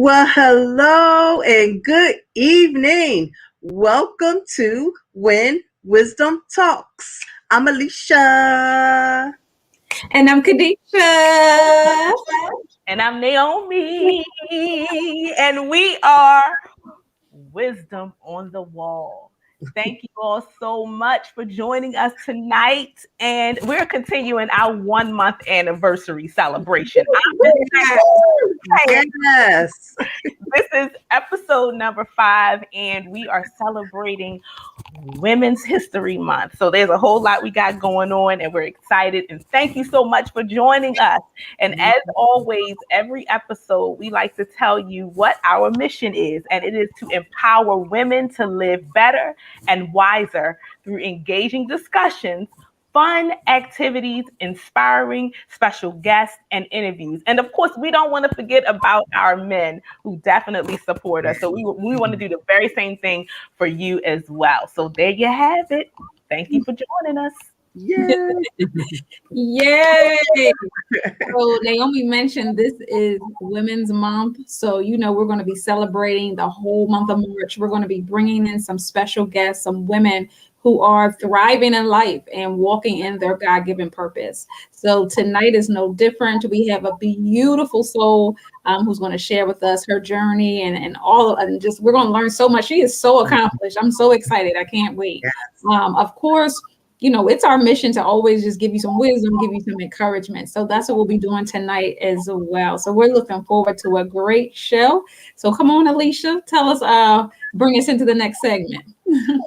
Well, hello and good evening. Welcome to When Wisdom Talks. I'm Alisha. And I'm Kadesha. And I'm Naomi. And we are Wisdom on the Wall. Thank you all so much for joining us tonight. And we're continuing our 1 month anniversary celebration. Yes. This is episode number 5, and we are celebrating Women's History Month. So there's a whole lot we got going on, and we're excited. And thank you so much for joining us. And as always, every episode, we like to tell you what our mission is, and it is to empower women to live better and wiser through engaging discussions, fun activities, inspiring special guests, and interviews. And of course, we don't want to forget about our men who definitely support us. So we want to do the very same thing for you as well. So there you have it. Thank you for joining us. Yay. Yay. So Naomi mentioned this is Women's Month. So, we're going to be celebrating the whole month of March. We're going to be bringing in some special guests, some women who are thriving in life and walking in their God-given purpose. So tonight is no different. We have a beautiful soul who's going to share with us her journey and we're going to learn so much. She is so accomplished. I'm so excited. I can't wait. Yes. Of course, it's our mission to always just give you some wisdom, give you some encouragement. So that's what we'll be doing tonight as well. So we're looking forward to a great show. So come on, Alisha, tell us, bring us into the next segment.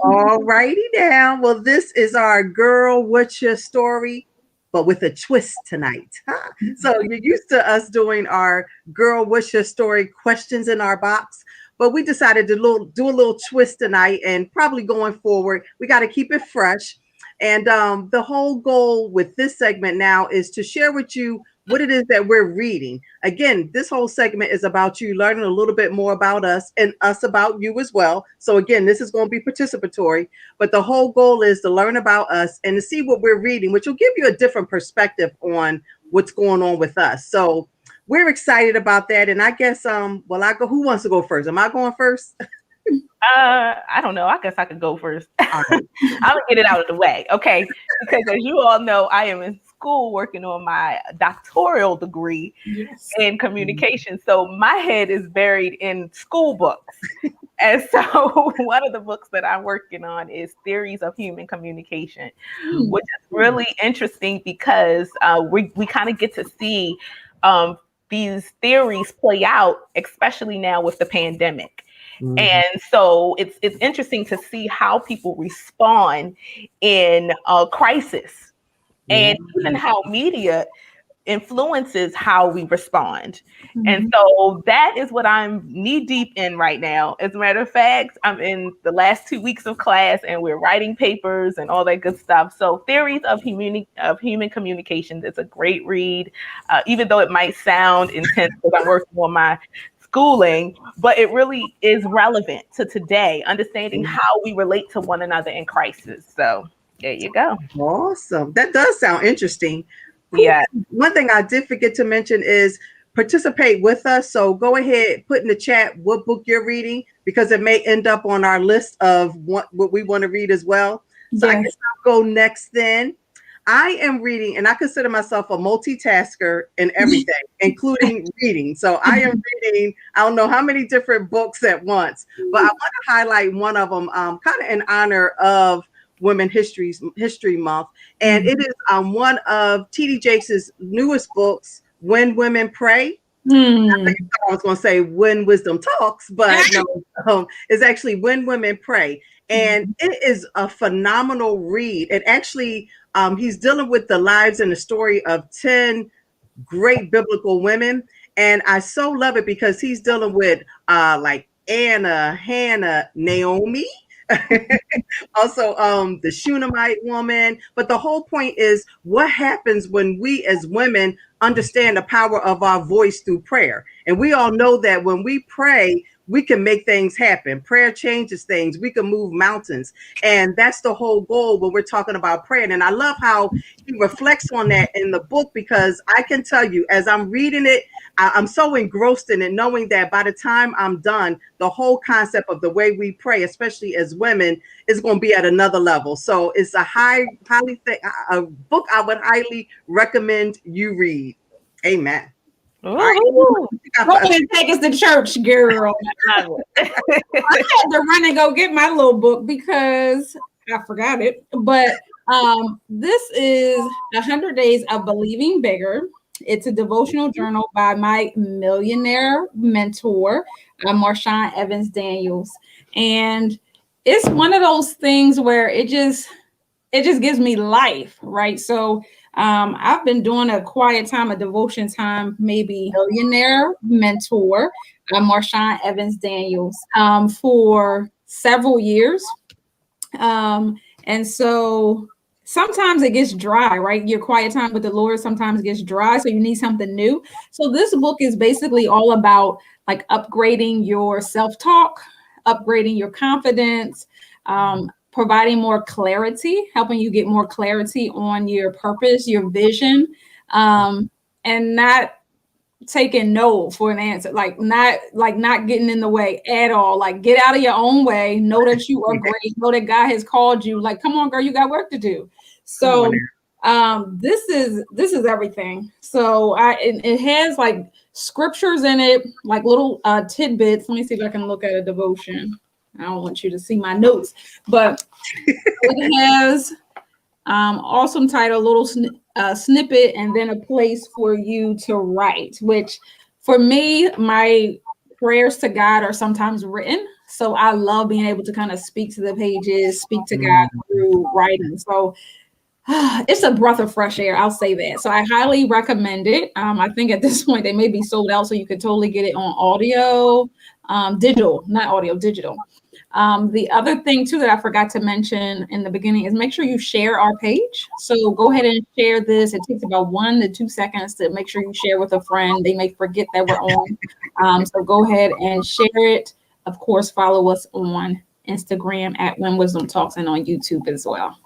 All righty now. Well, this is our Girl, What's Your Story? But with a twist tonight. Huh? So you're used to us doing our Girl, What's Your Story questions in our box. But we decided to do a little twist tonight, and probably going forward, we got to keep it fresh. And the whole goal with this segment now is to share with you what it is that we're reading. Again, this whole segment is about you learning a little bit more about us and us about you as well. So again, this is going to be participatory, but the whole goal is to learn about us and to see what we're reading, which will give you a different perspective on what's going on with us. So we're excited about that. And I guess, I go. Who wants to go first? Am I going first? I don't know. I guess I could go first. I'm gonna get it out of the way, okay? Because as you all know, I am in school working on my doctoral degree in communication. So my head is buried in school books. And so one of the books that I'm working on is Theories of Human Communication, which is really interesting because we kind of get to see these theories play out, especially now with the pandemic. And so it's interesting to see how people respond in a crisis, and even how media influences how we respond. And so that is what I'm knee deep in right now. As a matter of fact, I'm in the last 2 weeks of class, and we're writing papers and all that good stuff. So Theories of Human Communication is a great read, even though it might sound intense because I'm working on my schooling, but it really is relevant to today, understanding how we relate to one another in crisis. So there you go. Awesome. That does sound interesting. Yeah. One thing I did forget to mention is participate with us. So go ahead, put in the chat what book you're reading, because it may end up on our list of what we want to read as well. So I guess I'll go next then. I am reading, and I consider myself a multitasker in everything, including reading. So I am reading, I don't know how many different books at once, but I want to highlight one of them kind of in honor of Women History Month. And it is one of T.D. Jakes' newest books, When Women Pray. I was going to say When Wisdom Talks, but no, it's actually When Women Pray. And it is a phenomenal read. It actually, he's dealing with the lives and the story of 10 great biblical women. And I so love it because he's dealing with like Anna, Hannah, Naomi, also the Shunammite woman. But the whole point is what happens when we as women understand the power of our voice through prayer. And we all know that when we pray, we can make things happen. Prayer changes things. We can move mountains. And that's the whole goal when we're talking about prayer. And I love how he reflects on that in the book, because I can tell you, as I'm reading it, I'm so engrossed in it, knowing that by the time I'm done, the whole concept of the way we pray, especially as women, is going to be at another level. So it's a a book I would highly recommend you read. Amen. All right. Go ahead and take us to church, girl. I had to run and go get my little book because I forgot it. But this is 100 Days of Believing Bigger. It's a devotional journal by my millionaire mentor, Marshawn Evans Daniels. And it's one of those things where it just gives me life, right? So I've been doing a quiet time, a devotion time, maybe millionaire mentor, Marshawn Evans Daniels, for several years. And so sometimes it gets dry, right? Your quiet time with the Lord sometimes gets dry, so you need something new. So this book is basically all about like upgrading your self-talk, upgrading your confidence, providing more clarity, helping you get more clarity on your purpose, your vision, and not taking no for an answer, like not getting in the way at all. Like, get out of your own way, know that you are great, know that God has called you. Like, come on, girl, you got work to do. So this is everything. So it has like scriptures in it, like little tidbits. Let me see if I can look at a devotion. I don't want you to see my notes, but it has awesome title, little snippet, and then a place for you to write, which for me, my prayers to God are sometimes written. So I love being able to kind of speak to the pages, speak to God through writing. So it's a breath of fresh air. I'll say that. So I highly recommend it. I think at this point they may be sold out, so you could totally get it on audio, digital, not audio, digital. The other thing too that I forgot to mention in the beginning is make sure you share our page. So go ahead and share this. It takes about 1 to 2 seconds to make sure you share with a friend. They may forget that we're on. So go ahead and share it. Of course, follow us on Instagram at When Wisdom Talks and on YouTube as well.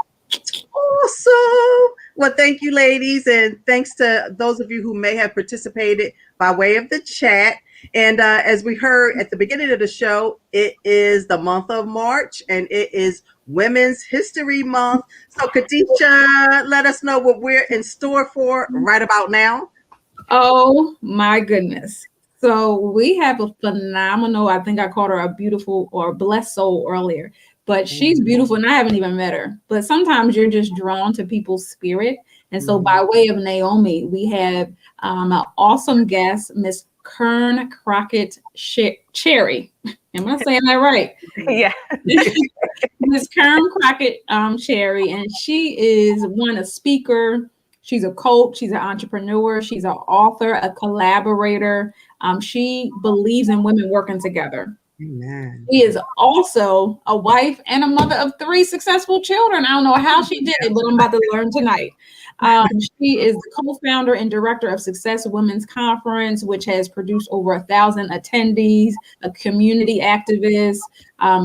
Awesome. Well, thank you, ladies. And thanks to those of you who may have participated by way of the chat. And as we heard at the beginning of the show, it is the month of March and it is Women's History Month. So Kadesha, let us know what we're in store for right about now. Oh my goodness. So we have a phenomenal, I think I called her a beautiful or blessed soul earlier, but she's beautiful and I haven't even met her. But sometimes you're just drawn to people's spirit. And so by way of Naomi, we have an awesome guest, Miss Kearn Crockett Cherry. Am I saying that right? Yeah. Miss Kearn Crockett Cherry, and she is a speaker. She's a coach. She's an entrepreneur. She's an author, a collaborator. She believes in women working together. Amen. She is also a wife and a mother of 3 successful children. I don't know how she did it, but I'm about to learn tonight. She is the co-founder and director of Success Women's Conference, which has produced over 1,000 attendees, a community activist.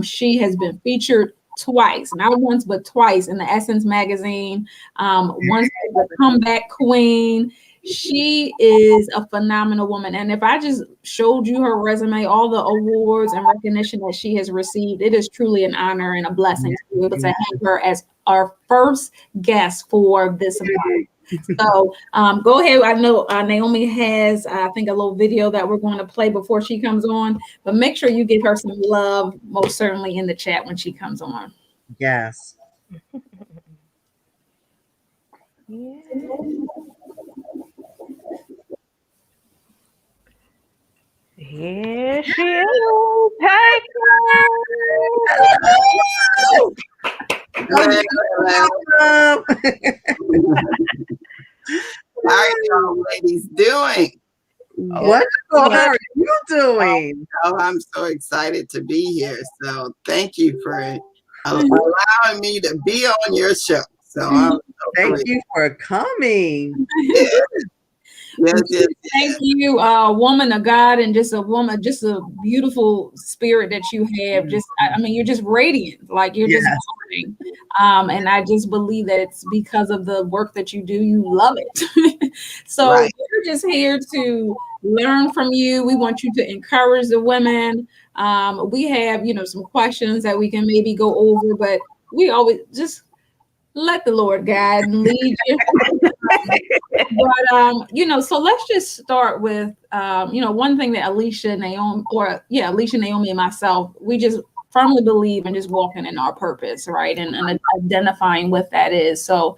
She has been featured twice, not once, but twice in the Essence magazine. Once as a comeback queen. She is a phenomenal woman. And if I just showed you her resume, all the awards and recognition that she has received, it is truly an honor and a blessing to be able to have her as our first guest for this month. So go ahead. I know Naomi has, I think, a little video that we're going to play before she comes on, but make sure you give her some love, most certainly in the chat when she comes on. Yes. Yeah. Here she is. Hey, Welcome. How are y'all ladies doing? Wonderful. How are you doing? Oh, I'm so excited to be here. So thank you for allowing me to be on your show. So I'm so Thank you for coming. Yes, yes. Thank you, woman of God, and just a woman, just a beautiful spirit that you have. Just, I mean, you're just radiant, like you're just glowing. And I just believe that it's because of the work that you do. You love it. So Right. we're just here to learn from you. We want you to encourage the women. We have, some questions that we can maybe go over, but we always just let the Lord guide and lead you. But so let's just start with one thing that Alisha, Naomi, and myself, we just firmly believe in just walking in our purpose, right? And identifying what that is. So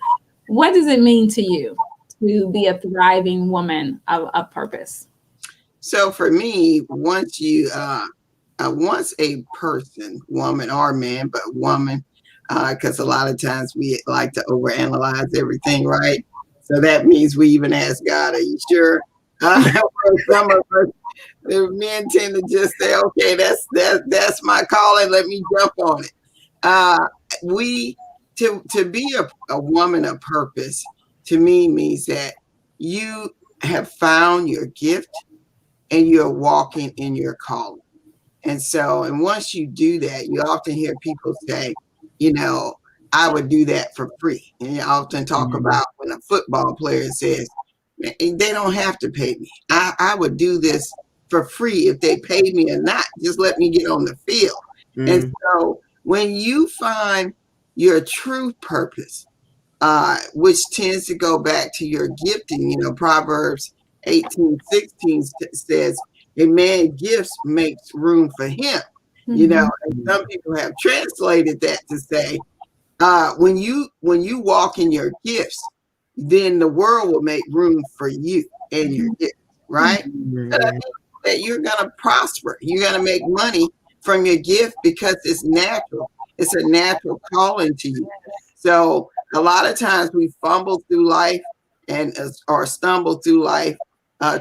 what does it mean to you to be a thriving woman of purpose? So for me, once a person, woman or man, but woman, because a lot of times we like to overanalyze everything, right? So that means we even ask God, are you sure? Some of us, the men tend to just say, okay, that's my calling, let me jump on it. To be a woman of purpose, to me, means that you have found your gift and you're walking in your calling. And once you do that, you often hear people say, I would do that for free. And you often talk about when a football player says, they don't have to pay me. I would do this for free if they paid me or not. Just let me get on the field. And so when you find your true purpose, which tends to go back to your gifting, Proverbs 18:16 says, a man gifts makes room for him. And some people have translated that to say, when you walk in your gifts, then the world will make room for you and your gifts, right? That means that you're gonna prosper. You're gonna make money from your gift because it's natural. It's a natural calling to you. So a lot of times we fumble through life or stumble through life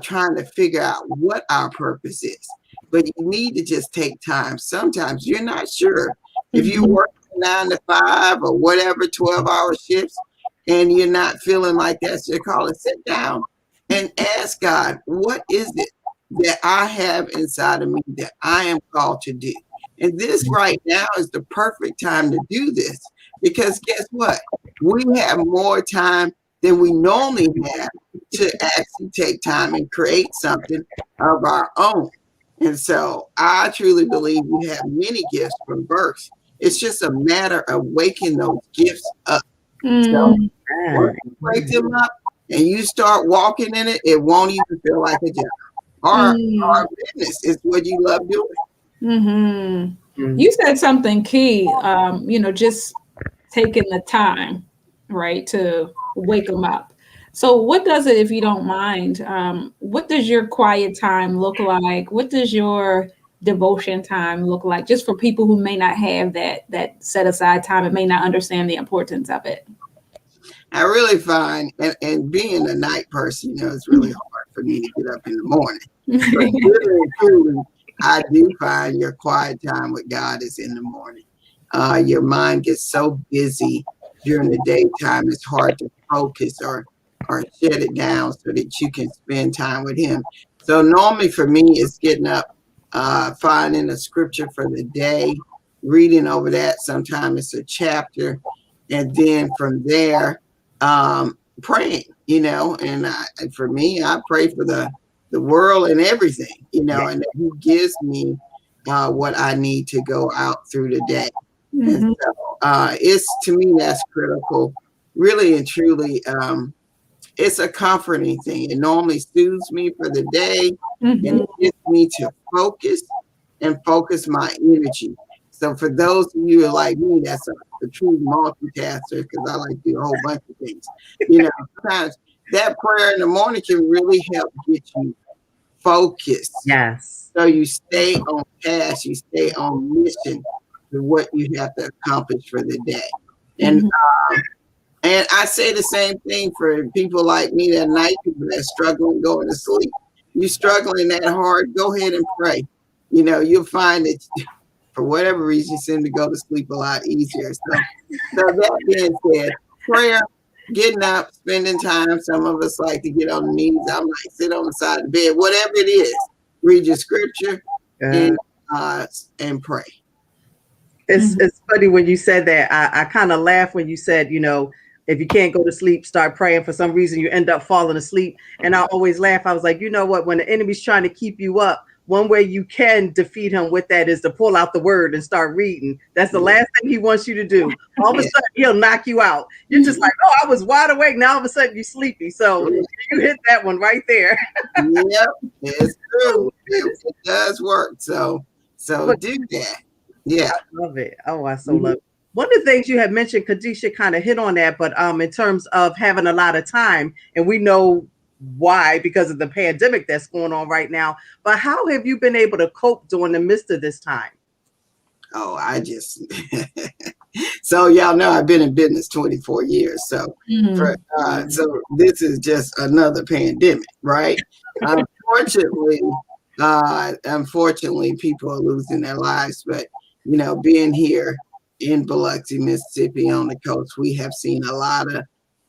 trying to figure out what our purpose is. But you need to just take time. Sometimes you're not sure if you work 9 to 5 or whatever 12-hour shifts and you're not feeling like that's your calling. Sit down and ask God, what is it that I have inside of me that I am called to do? And this right now is the perfect time to do this, because guess what? We have more time than we normally have to actually take time and create something of our own. And so I truly believe we have many gifts from birth. It's just a matter of waking those gifts up. So once you wake them up and you start walking in it, it won't even feel like a job. Our business is what you love doing. You said something key, just taking the time, right, to wake them up. So what does it, if you don't mind, what does your quiet time look like? What does your devotion time look like, just for people who may not have that set aside time and may not understand the importance of it? I really find, and being a night person, it's really hard for me to get up in the morning. But really, truly, I do find your quiet time with God is in the morning. Your mind gets so busy during the daytime, it's hard to focus or shut it down so that you can spend time with Him. So normally for me, it's getting up, finding a scripture for the day, reading over that. Sometimes it's a chapter, and then from there, praying. And for me, I pray for the world and everything, and that He gives me what I need to go out through the day. And so it's, to me, that's critical, really and truly. It's a comforting thing. It normally soothes me for the day, and it gets me to focus my energy. So for those of you who are like me, that's a true multitasker, because I like to do a whole bunch of things. Sometimes that prayer in the morning can really help get you focused. Yes. So you stay on task, you stay on mission to what you have to accomplish for the day. And I say the same thing for people like me, that night people that struggling going to sleep. You struggling that hard, go ahead and pray. You'll find that for whatever reason you seem to go to sleep a lot easier. So that being said, prayer, getting up, spending time. Some of us like to get on the knees. I'm like, sit on the side of the bed, whatever it is. Read your scripture and pray. It's funny when you said that. I kind of laughed when you said, if you can't go to sleep, start praying. For some reason, you end up falling asleep. And I always laugh. I was like, you know what? When the enemy's trying to keep you up, one way you can defeat him with that is to pull out the word and start reading. That's the last thing he wants you to do. All of a sudden, he'll knock you out. You're just like, oh, I was wide awake. Now all of a sudden, you're sleepy. So you hit that one right there. Yep, it's true. It does work. So do that. Yeah. I love it. Oh, I so love it. One of the things you had mentioned, Kadesha kind of hit on that, but in terms of having a lot of time, and we know why, because of the pandemic that's going on right now, but how have you been able to cope during the midst of this time? Oh, so y'all know I've been in business 24 years. So so this is just another pandemic, right? Unfortunately, people are losing their lives, but being here in Biloxi, Mississippi on the coast, we have seen a lot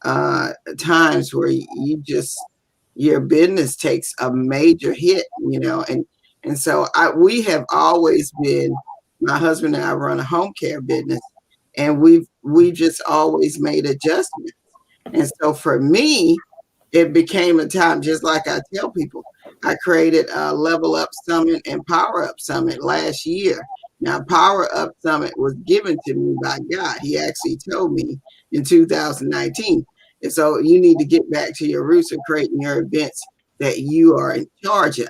of times where your business takes a major hit, and so we have always been, my husband and I run a home care business, and we've just always made adjustments. And so for me, it became a time, just like I tell people, I created a Level Up Summit and Power Up Summit last year. Now, Power Up Summit was given to me by God. He actually told me in 2019. And so you need to get back to your roots of creating your events that you are in charge of.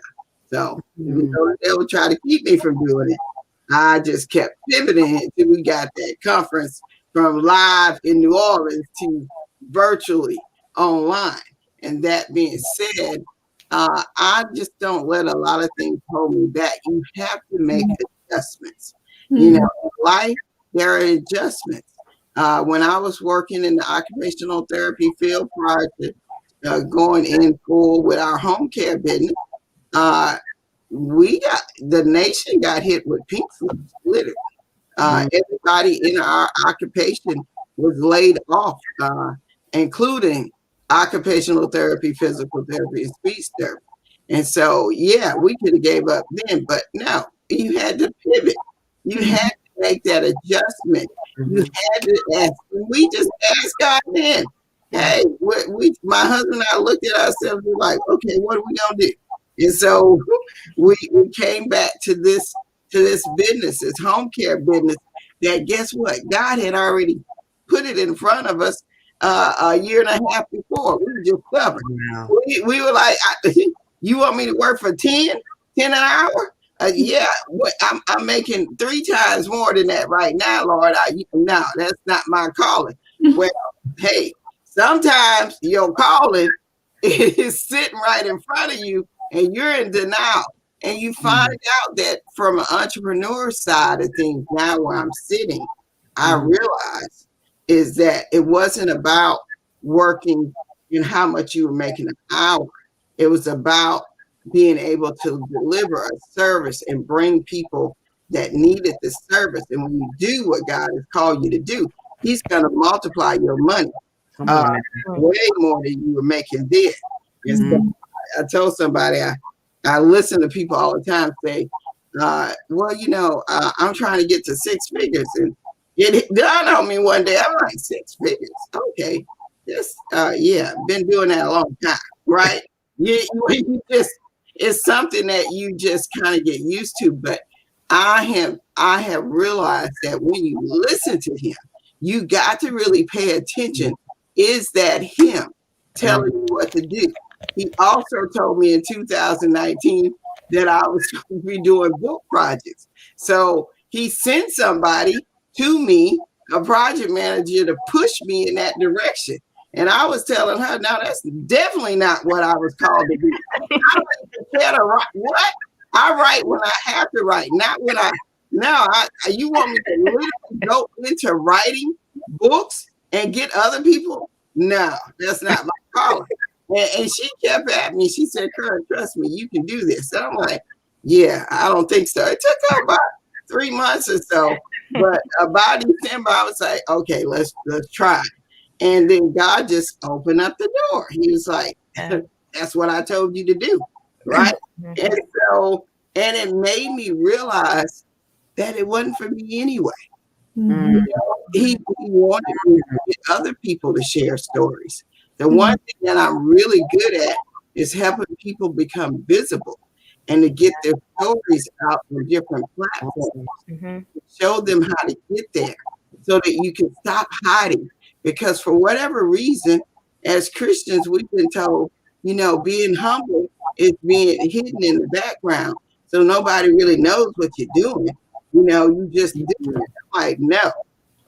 So they would try to keep me from doing it. I just kept pivoting until we got that conference from live in New Orleans to virtually online. And that being said, I just don't let a lot of things hold me back. You have to make adjustments. In life, there are adjustments. When I was working in the occupational therapy field prior to going in full with our home care business, the nation got hit with pink slips, literally. Everybody in our occupation was laid off, including occupational therapy, physical therapy, and speech therapy. And so, yeah, we could have gave up then, but no, you had to pivot. You had to make that adjustment. You had to ask. We just asked God then. Hey, my husband and I looked at ourselves and were like, okay, what are we gonna do? And so we came back to this business, this home care business. That, guess what? God had already put it in front of us a year and a half before. We were just stubborn. Wow. We were like, you want me to work for 10 an hour? Yeah, I'm making 3 times more than that right now, Lord. No, that's not my calling. Well, hey, sometimes your calling is sitting right in front of you and you're in denial. And you find out that from an entrepreneur side of things, now where I'm sitting, I realize is that it wasn't about working and how much you were making an hour. It was about being able to deliver a service and bring people that needed the service. And when you do what God has called you to do, He's going to multiply your money way more than you were making then. And so I told somebody, I listen to people all the time say, well, I'm trying to get to 6 figures. And it dawned on me one day, I'm like, 6 figures? Okay. Yes, been doing that a long time, right? It's something that you just kind of get used to. But I have realized that when you listen to Him, you got to really pay attention. Is that Him telling you what to do? He also told me in 2019 that I was going to be doing book projects. So He sent somebody to me, a project manager, to push me in that direction. And I was telling her, no, that's definitely not what I was called to do. I don't care to write. What? I write when I have to write, not when you want me to literally go into writing books and get other people? No, that's not my calling. And she kept at me. She said, Kearn, trust me, you can do this. And I'm like, yeah, I don't think so. It took her about 3 months or so. But by December, I was like, okay, let's try. And then God just opened up the door. He was like, that's what I told you to do. Right. And so, and it made me realize that it wasn't for me anyway. Mm-hmm. You know, he wanted me to get other people to share stories. The one thing that I'm really good at is helping people become visible and to get their stories out on different platforms, show them how to get there so that you can stop hiding. Because for whatever reason, as Christians, we've been told, you know, being humble is being hidden in the background. So nobody really knows what you're doing. You know, you just do it. Like, no,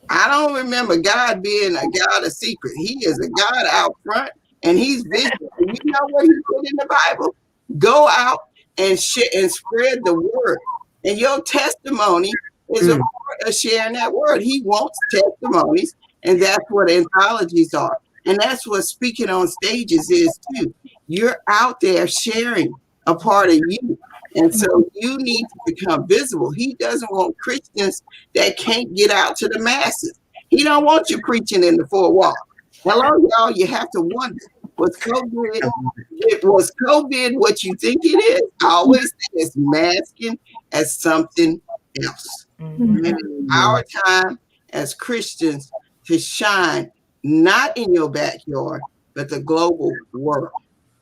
I don't remember God being a God of secret. He is a God out front and he's visible. You know what he put in the Bible? Go out and share and spread the word. And your testimony is a part of sharing that word. He wants testimonies, and that's what anthologies are. And that's what speaking on stages is too. You're out there sharing a part of you. And so you need to become visible. He doesn't want Christians that can't get out to the masses. He don't want you preaching in the four walls. Hello, y'all, you have to wonder, was COVID what you think it is? I always think it's masking as something else. And it's our time as Christians to shine, not in your backyard, but the global world.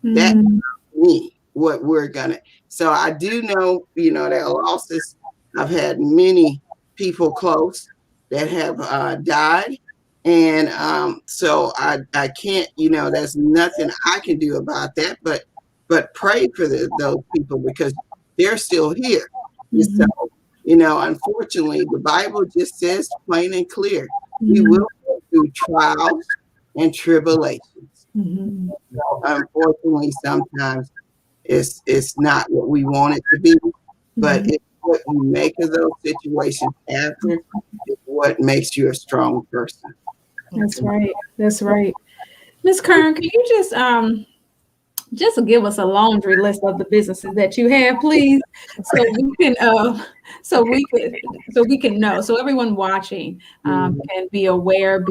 That's me, what we're gonna. So I do know, you know, that losses. I've had many people close that have died. And so I can't, you know, there's nothing I can do about that, but pray for those people because they're still here. So, you know, unfortunately, the Bible just says plain and clear, we will go through trials and tribulations. Unfortunately, sometimes it's not what we want it to be, but it's what you make of those situations after is what makes you a strong person. That's right. That's right. Miss Kearn, can you just give us a laundry list of the businesses that you have, please, so we can know, so everyone watching can be aware,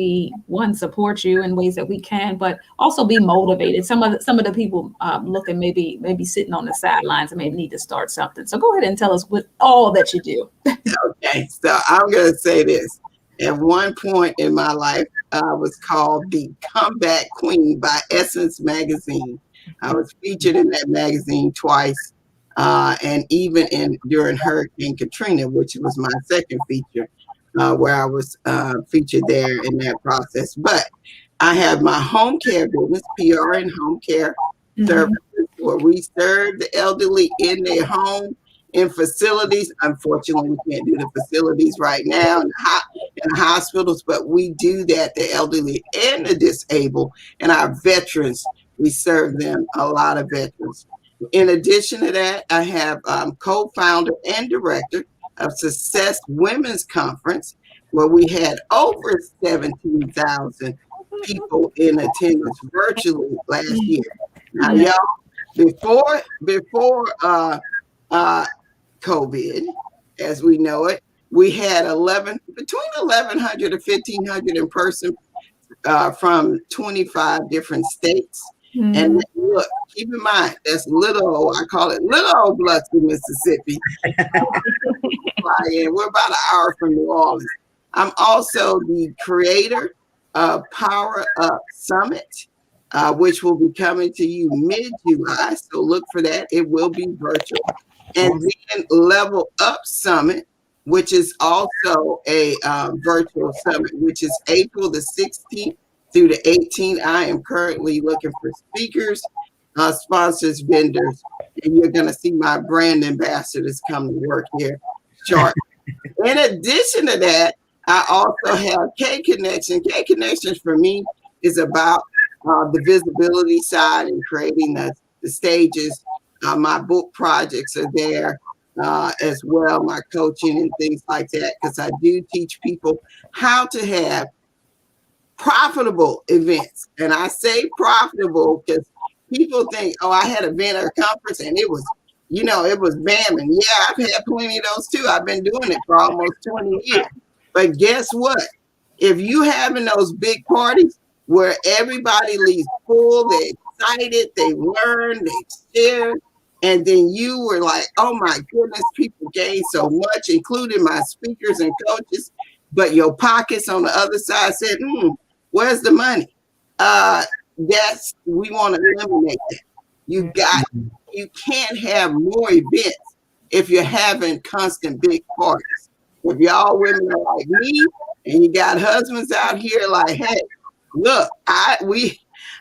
support you in ways that we can, but also be motivated. Some of the people looking maybe sitting on the sidelines and maybe need to start something. So go ahead and tell us what all that you do. Okay, so I'm going to say this. At one point in my life, I was called the Comeback Queen by Essence magazine. I was featured in that magazine twice, and even during Hurricane Katrina, which was my second feature, where I was featured there in that process. But I have my home care business, PR and home care services, where we serve the elderly in their home, in facilities. Unfortunately, we can't do the facilities right now in hospitals, but we do that, the elderly and the disabled and our veterans. We serve them, a lot of veterans. In addition to that, I have co-founder and director of Success Women's Conference, where we had over 17,000 people in attendance virtually last year. Now, y'all, before COVID, as we know it, we had between 1,100 and 1,500 in person from 25 different states. And look, keep in mind, that's I call it little old Biloxi, Mississippi. We're about an hour from New Orleans. I'm also the creator of Power Up Summit, which will be coming to you mid-July. So look for that. It will be virtual. And then Level Up Summit, which is also a virtual summit, which is April the 16th through the 18th. I am currently looking for speakers, sponsors, vendors, and you're going to see my brand ambassadors come to work here shortly. In addition to that, I also have K Connection. K Connections for me is about the visibility side and creating the stages. My book projects are there as well, my coaching and things like that, because I do teach people how to have profitable events. And I say profitable because people think, oh, I had an event at a conference and it was, it was bamming. Yeah, I've had plenty of those too. I've been doing it for almost 20 years. But guess what? If you having those big parties, where everybody leaves full, they're excited, they learn, they share. And then you were like, oh my goodness, people gained so much, including my speakers and coaches. But your pockets on the other side said, where's the money? We want to eliminate that. You can't have more events if you're having constant big parties. If y'all women are like me and you got husbands out here like, hey, look, I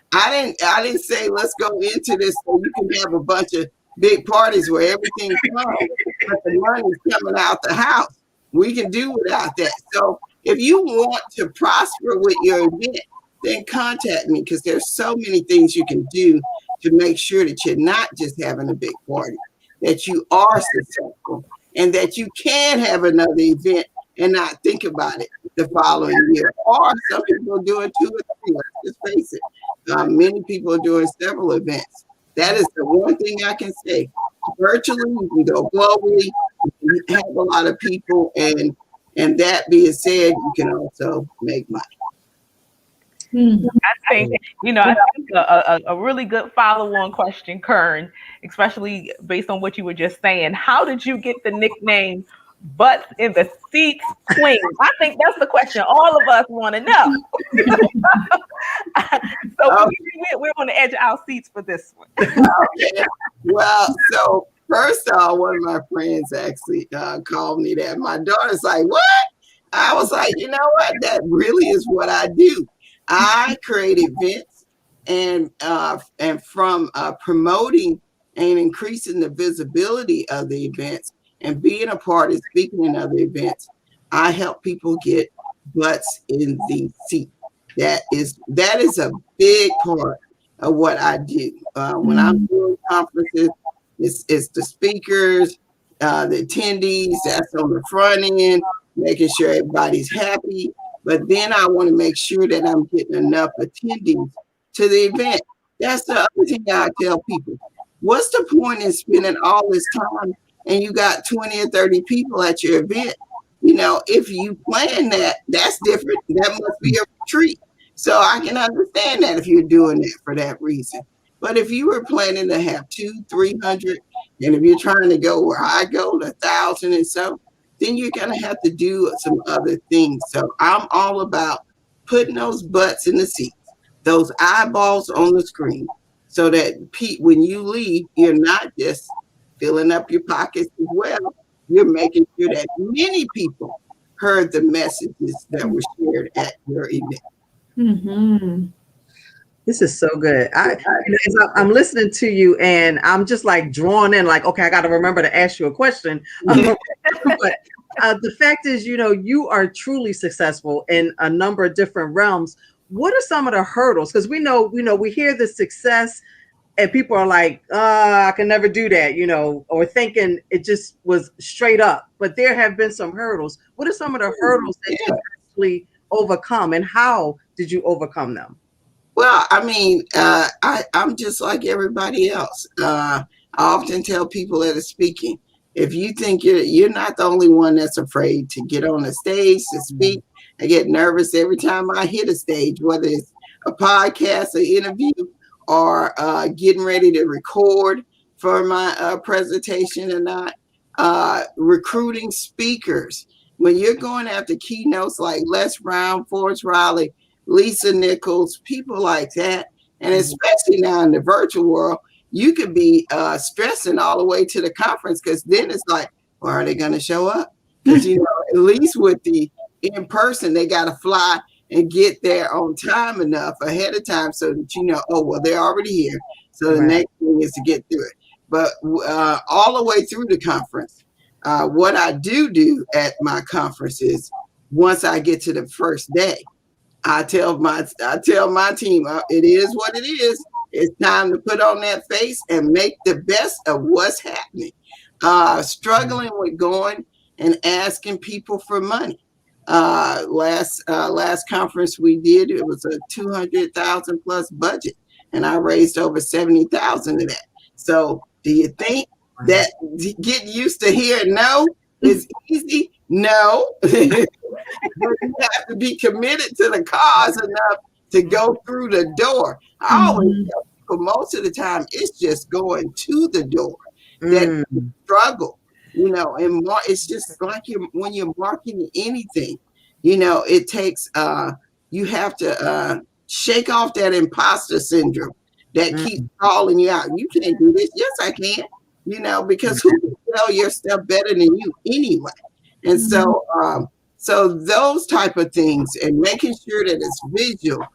didn't say let's go into this so you can have a bunch of big parties where everything comes, but the money's coming out the house. We can do without that. So if you want to prosper with your event, then contact me, because there's so many things you can do to make sure that you're not just having a big party, that you are successful, and that you can have another event and not think about it the following year. Or some people are doing 2 or 3. Let's just face it. Many people are doing several events. That is the one thing I can say. Virtually, you can go globally. You can have a lot of people, and that being said, you can also make money. I think a really good follow-on question, Kearn, especially based on what you were just saying. How did you get the nickname "Butts in the Seats Queen"? I think that's the question all of us want to know. So we're on the edge of our seats for this one. Okay. Well, so first of all, one of my friends actually called me that. My daughter's like, "What?" I was like, you know what? That really is what I do. I create events, and from promoting and increasing the visibility of the events and being a part of speaking in other events, I help people get butts in the seat. That is a big part of what I do. When I'm doing conferences, it's the speakers, the attendees, that's on the front end, making sure everybody's happy. But then I want to make sure that I'm getting enough attendees to the event. That's the other thing I tell people. What's the point in spending all this time and you got 20 or 30 people at your event? You know, if you plan that, that's different. That must be a retreat. So I can understand that if you're doing it for that reason. But if you were planning to have 200, 300, and if you're trying to go where I go to 1,000 and so, then you're going to have to do some other things. So I'm all about putting those butts in the seats, those eyeballs on the screen, so that when you leave, you're not just filling up your pockets as well. You're making sure that many people heard the messages that were shared at your event. Mm-hmm. This is so good. I'm listening to you, and I'm just like drawn in, like, okay, I got to remember to ask you a question. But the fact is, you are truly successful in a number of different realms. What are some of the hurdles? Because we hear the success, and people are like, I can never do that, or thinking it just was straight up. But there have been some hurdles. What are some of the hurdles that you actually overcome, and how did you overcome them? Well, I mean, I'm just like everybody else. I often tell people that are speaking, if you think you're not the only one that's afraid to get on the stage to speak. I get nervous every time I hit a stage, whether it's a podcast, an interview, or getting ready to record for my presentation or not. Recruiting speakers. When you're going after keynotes like Les Brown, Forrest Riley, Lisa Nichols, people like that, and especially now in the virtual world, you could be stressing all the way to the conference, because then it's like, well, are they going to show up? Because at least with the in person, they got to fly and get there on time enough ahead of time so that oh, well, they're already here. So the next thing is to get through it. But all the way through the conference, what I do at my conferences, once I get to the first day, I tell my team, it is what it is. It's time to put on that face and make the best of what's happening. Struggling with going and asking people for money. Last conference we did, it was a 200,000 plus budget, and I raised over 70,000 of that. So do you think that getting used to hearing no is easy? No. But you have to be committed to the cause enough to go through the door. I always tell people most of the time it's just going to the door that struggle, you know, and it's just like when you're marketing anything, you know, it takes you have to shake off that imposter syndrome that keeps calling you out. You can't do this. Yes, I can, you know, because who can sell your stuff better than you anyway? And so those type of things, and making sure that it's visual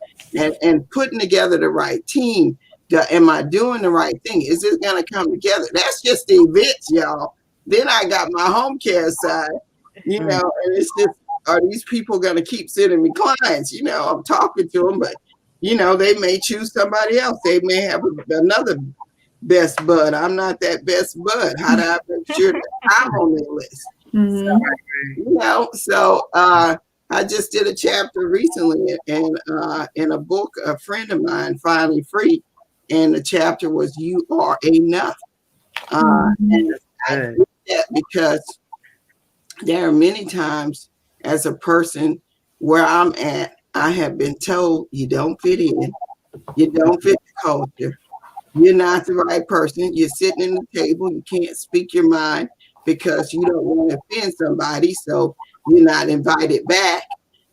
and putting together the right team. Am I doing the right thing? Is it going to come together? That's just the events, y'all. Then I got my home care side, you know, and it's just, are these people going to keep sending me clients? You know, I'm talking to them, but, you know, they may choose somebody else. They may have another best bud. I'm not that best bud. How do I make sure that I'm on their list? So, you know, so I just did a chapter recently in a book, a friend of mine, Finally Free, and the chapter was "You Are Enough." And I did that because there are many times as a person where I'm at, I have been told you don't fit in, you don't fit the culture, you're not the right person, you're sitting in the table, you can't speak your mind because you don't want to offend somebody, so you're not invited back.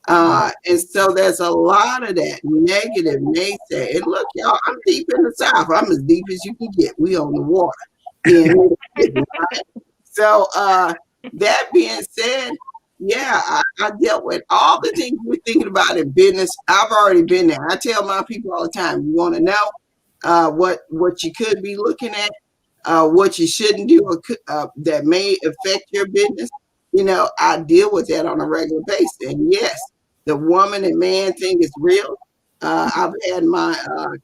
And so there's a lot of that negative naysay. And look, y'all, I'm deep in the South. I'm as deep as you can get. We on the water. So that being said, yeah, I dealt with all the things we're thinking about in business. I've already been there. I tell my people all the time, you want to know what you could be looking at, what you shouldn't do, or that may affect your business. You know, I deal with that on a regular basis. And yes, the woman and man thing is real. I've had my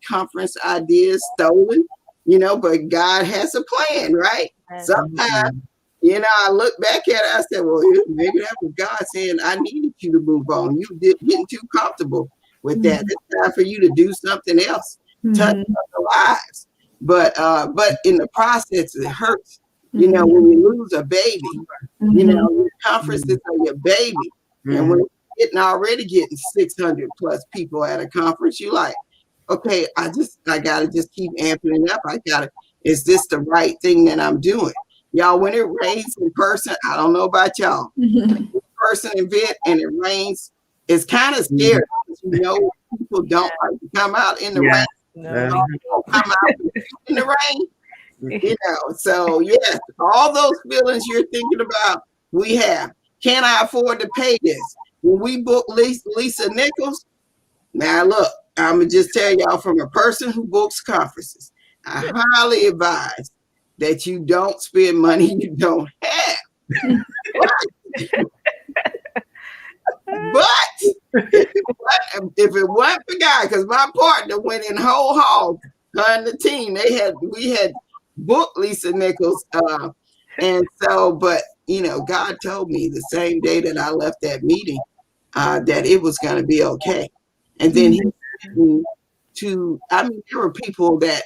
conference ideas stolen, you know, but God has a plan, right? Sometimes, you know, I look back at it, I said, well, maybe that was God saying, I needed you to move on. You getting too comfortable with that. It's time for you to do something else, touch other lives. But in the process, it hurts. You know, when you lose a baby, you know, your conferences are your baby. And when you're already getting 600 plus people at a conference, you're like, okay, I got to just keep amping it up. Is this the right thing that I'm doing? Y'all, when it rains in person, I don't know about y'all, in person event and it rains, it's kind of scary. You know, people don't like to come out in the rain. No. Come out in the rain. You know, so yes, all those feelings you're thinking about, we have. Can I afford to pay this? When we book Lisa Nichols, now look, I'm gonna just tell y'all from a person who books conferences, I highly advise that you don't spend money you don't have. But if it wasn't for God, because my partner went in whole hog, her and the team, we had booked Lisa Nichols, and so, but you know, God told me the same day that I left that meeting that it was going to be okay. And then he sent me to, I mean, there were people that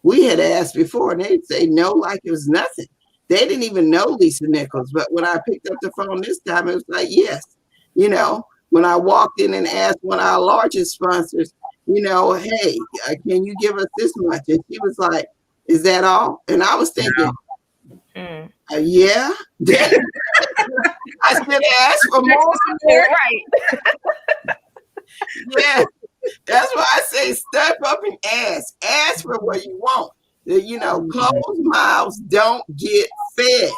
we had asked before, and they'd say no, like it was nothing. They didn't even know Lisa Nichols, but when I picked up the phone this time, it was like, yes. You know, when I walked in and asked one of our largest sponsors, you know, hey, can you give us this much? And she was like, is that all? And I was thinking, yeah. I should ask for more. Right. Yeah. That's why I say step up and ask. Ask for what you want. You know, closed mouths don't get fed.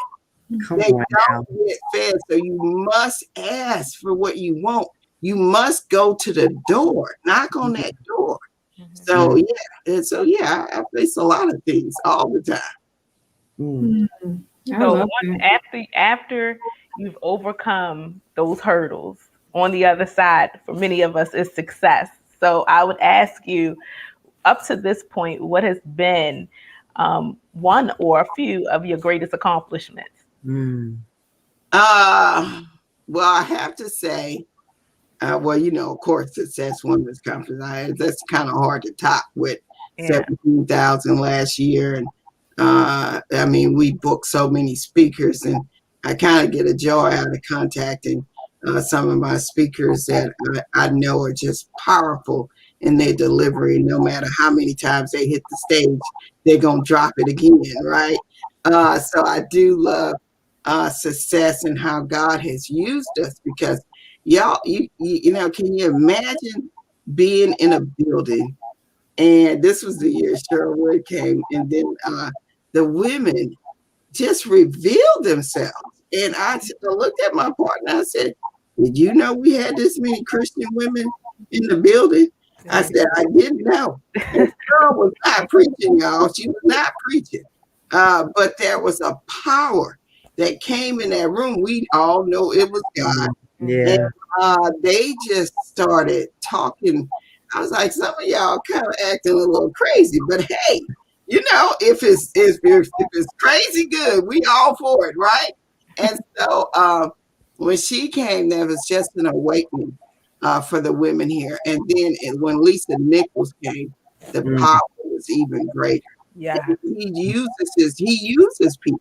They don't get fed. So you must ask for what you want. You must go to the door, knock on that door. So yeah, and so yeah, I face a lot of things all the time. So after you've overcome those hurdles, on the other side, for many of us, is success. So I would ask you, up to this point, what has been one or a few of your greatest accomplishments? Well, I have to say, well, you know, of course, Success Women's Conference. That's kind of hard to top with 17,000 last year. And I mean, we booked so many speakers, and I kind of get a joy out of contacting some of my speakers that I know are just powerful in their delivery. No matter how many times they hit the stage, they're going to drop it again, right? So I do love success and how God has used us, because y'all, you know, can you imagine being in a building? And this was the year Cheryl Wood came, and then the women just revealed themselves. And I looked at my partner, I said, did you know we had this many Christian women in the building? I said, I didn't know. And Cheryl was not preaching, y'all. She was not preaching. But there was a power that came in that room. We all know it was God. Yeah. And they just started talking. I was like, some of y'all kind of acting a little crazy, but hey, you know, if it's crazy good, we all for it, right? And so when she came, there was just an awakening for the women here. And then when Lisa Nichols came, the power was even greater. Yeah. He uses people,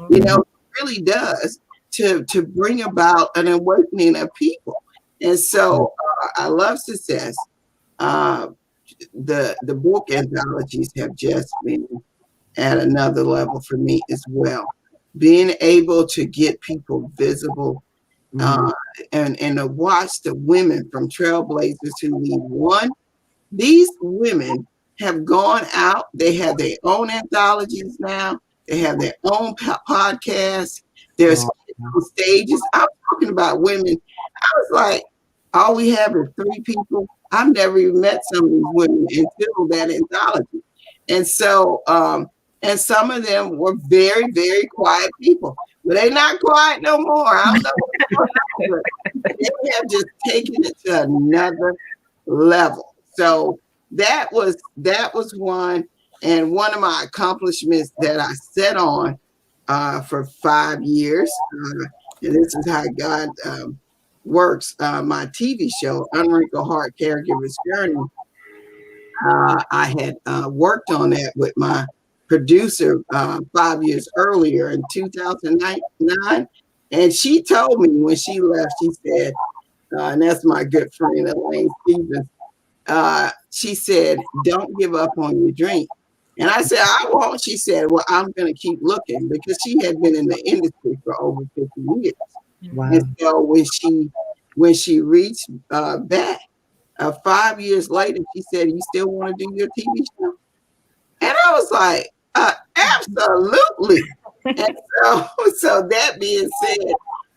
you know, he really does, to bring about an awakening of people. And so I love success. The book anthologies have just been at another level for me as well. Being able to get people visible, and to watch the women from Trailblazers who lead one. These women have gone out. They have their own anthologies now. They have their own podcasts. There's stages. I'm talking about women. I was like, all we have is 3 people. I've never even met some of these women until that anthology. And so, and some of them were very, very quiet people. But they're not quiet no more. I don't know what's going on, but they have just taken it to another level. So that was one. And one of my accomplishments that I set on for 5 years, and this is how God works. My TV show, Unwrinkled Heart Caregivers Journey, I had worked on that with my producer 5 years earlier in 2009. And she told me when she left, she said, and that's my good friend, Elaine Stevens, she said, don't give up on your dream. And I said, I won't. She said, well, I'm going to keep looking, because she had been in the industry for over 50 years. Wow. And so when she reached back 5 years later, she said, you still want to do your TV show? And I was like, absolutely. And so that being said,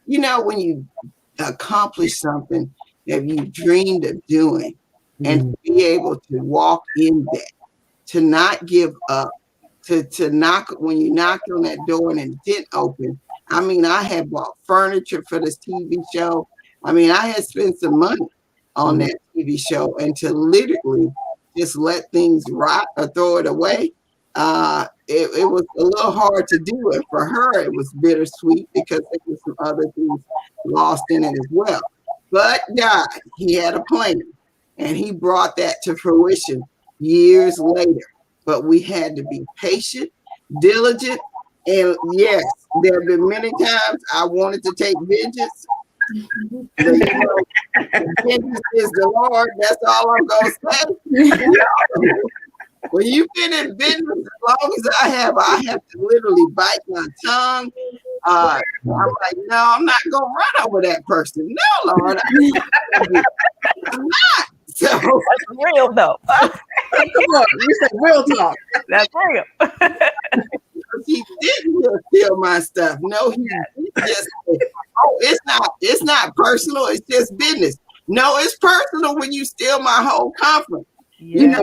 you know, when you accomplish something that you dreamed of doing, and to be able to walk in that, to not give up, to knock, when you knocked on that door and it didn't open. I mean, I had bought furniture for this TV show. I mean, I had spent some money on that TV show, and to literally just let things rot or throw it away, it was a little hard to do it. For her, it was bittersweet, because there was some other things lost in it as well. But God, he had a plan, and he brought that to fruition years later. But we had to be patient, diligent, and yes, there have been many times I wanted to take vengeance. But, you know, vengeance is the Lord. That's all I'm going to say. When you've been in business as long as I have to literally bite my tongue. I'm like, no, I'm not going to run over that person. No, Lord. I'm not. So that's real, though. Come on, you said real talk. That's real. He didn't just steal my stuff. No, he just, it's not personal. It's just business. No, it's personal when you steal my whole conference. Yeah. You know,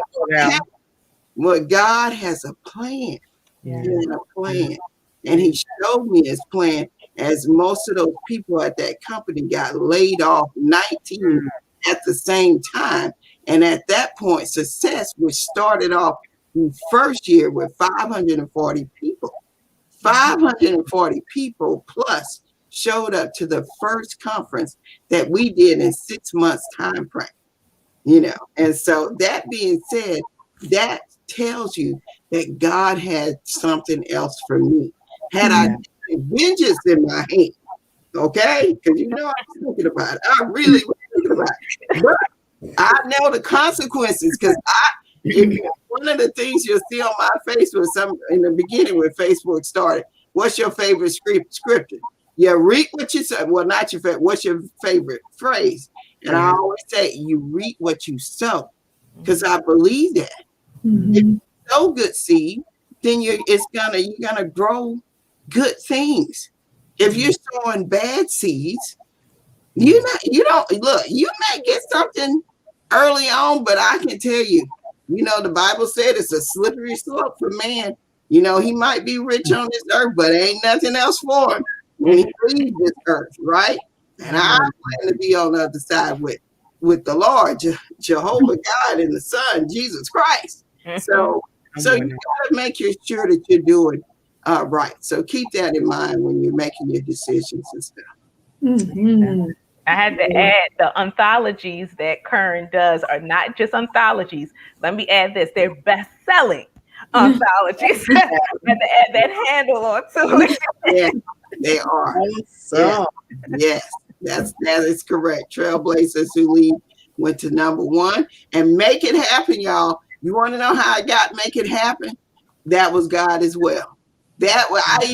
well, God has a plan. Yeah. He has a plan. And he showed me his plan, as most of those people at that company got laid off, 19 at the same time. And at that point, Success, which started off the first year with 540 people, 540 people plus showed up to the first conference that we did in 6 months time frame, you know. And so that being said, that tells you that God had something else for me. Had I vengeance in my hand, okay? Because you know I was thinking about it. I really was thinking about it. But I know the consequences because one of the things you'll see on my Facebook, in the beginning when Facebook started, what's your favorite scripture? You reap what you say. Well, not your favorite. What's your favorite phrase? And I always say, you reap what you sow, because I believe that. If you sow good seed, then you're gonna grow good things. If you're sowing bad seeds, you may get something early on, but I can tell you, the Bible said it's a slippery slope for man. He might be rich on this earth, but ain't nothing else for him when he leaves this earth, right? And I plan to be on the other side with the Lord, Jehovah God and the Son, Jesus Christ. So you gotta make sure that you're doing right. So keep that in mind when you're making your decisions and stuff. I had to add the anthologies that Kearn does are not just anthologies. Let me add this. They're best-selling anthologies. I had to add that handle on to it. Yeah, they are. So. Yes, that is correct. Trailblazers Who Lead went to #1. And Make It Happen, y'all. You want to know how I got Make It Happen? That was God as well. I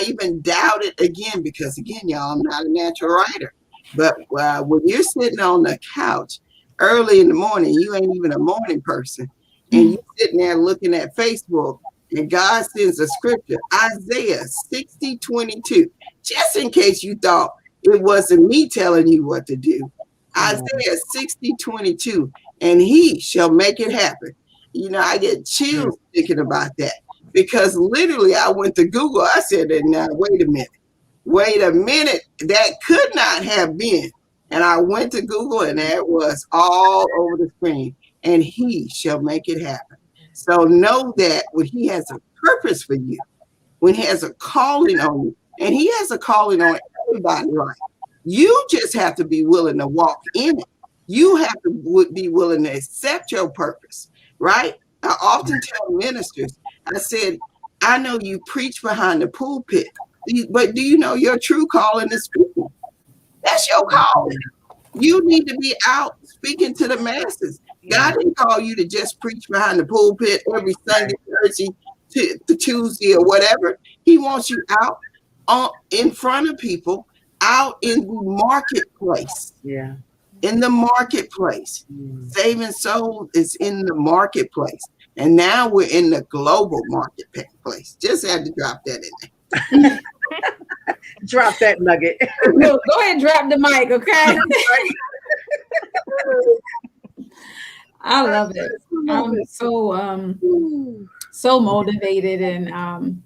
even doubted again, because again, y'all, I'm not a natural writer. But when you're sitting on the couch early in the morning, you ain't even a morning person, and you're sitting there looking at Facebook, and God sends a scripture, Isaiah 60:22, just in case you thought it wasn't me telling you what to do. Isaiah 60:22, and he shall make it happen. I get chills thinking about that, because literally I went to Google. I said, now, wait a minute, that could not have been. And I went to Google, and there it was all over the screen. And he shall make it happen. So know that when he has a purpose for you, when he has a calling on you, and he has a calling on everybody, right? You just have to be willing to walk in it. You have to be willing to accept your purpose, right? I often tell ministers, I said, I know you preach behind the pulpit, but do you know your true calling is speaking? That's your calling. You need to be out speaking to the masses. God didn't call you to just preach behind the pulpit every Sunday, Thursday, to Tuesday, or whatever. He wants you out in front of people, out in the marketplace. Yeah. In the marketplace. Saving souls is in the marketplace. And now we're in the global marketplace. Just had to drop that in there. Drop that nugget. No, go ahead and drop the mic, okay? I love it. I'm so motivated and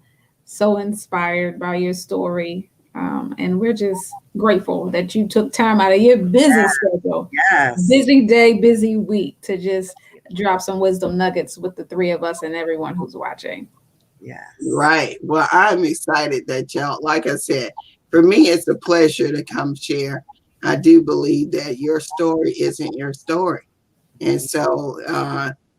so inspired by your story. And we're just grateful that you took time out of your busy schedule, busy day, busy week, to just drop some wisdom nuggets with the three of us and everyone who's watching. Yes. Right. Well, I'm excited that y'all, like I said, for me, it's a pleasure to come share. I do believe that your story isn't your story. And so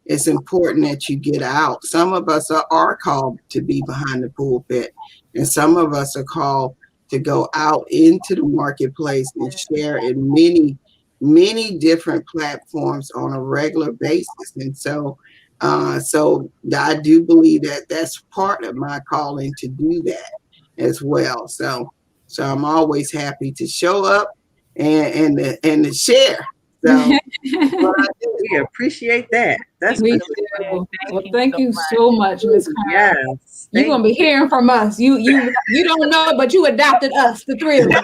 it's important that you get out. Some of us are called to be behind the pulpit, and some of us are called to go out into the marketplace and share in many, many different platforms on a regular basis. And so I do believe that that's part of my calling to do that as well. So I'm always happy to show up and to share. So we appreciate that. That's well, thank you so much, Ms. Kearn. Yes. You're gonna be hearing from us. You don't know, but you adopted us, the three of us.